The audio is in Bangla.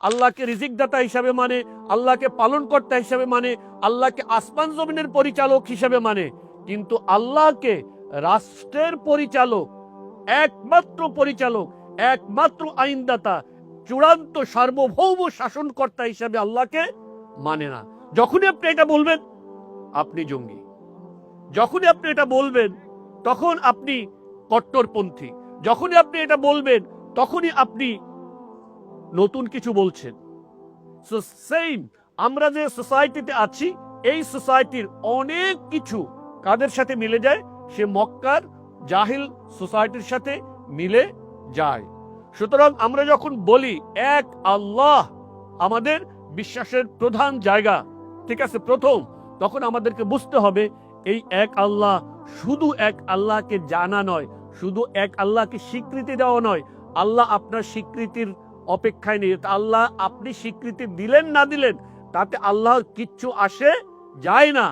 আল্লাহকে রিজিকদাতা হিসাবে মানে, আল্লাহকে পালনকর্তা হিসাবে মানে, আল্লাহকে আসমান জমিনের পরিচালক হিসাবে মানে, কিন্তু আল্লাহকে রাষ্ট্রের পরিচালক, একমাত্র পরিচালক, একমাত্র আইনদাতা, চূড়ান্ত সার্বভৌম শাসনকর্তা হিসাবে আল্লাহকে মানে না। যখনই আপনি এটা বলবেন আপনি জঙ্গি, যখনই আপনি এটা বলবেন তখন আপনি কট্টরপন্থী, যখনই আপনি এটা বলবেন তখনই আপনি নতুন কিছু বলছেন। সো সেম, আমরা যে সোসাইটিতে আছি এই সোসাইটির অনেক কিছু কাদের সাথে মিলে যায়? সে মক্কার জাহিল সোসাইটির সাথে মিলে যায়। সুতরাং আমরা যখন বলি এক আল্লাহ আমাদের বিশ্বাসের প্রধান জায়গা, ঠিক আছে, প্রথম, তখন আমাদেরকে বুঝতে হবে এই এক আল্লাহ শুধু এক আল্লাহকে জানা নয়, শুধু এক আল্লাহকে স্বীকৃতি দেওয়া নয়। আল্লাহ আপনার স্বীকৃতির অপেক্ষায় নেই। আল্লাহ আপনি স্বীকৃতি দিলেন না দিলেন তাতে আল্লাহর কিচ্ছু আসে যায় না।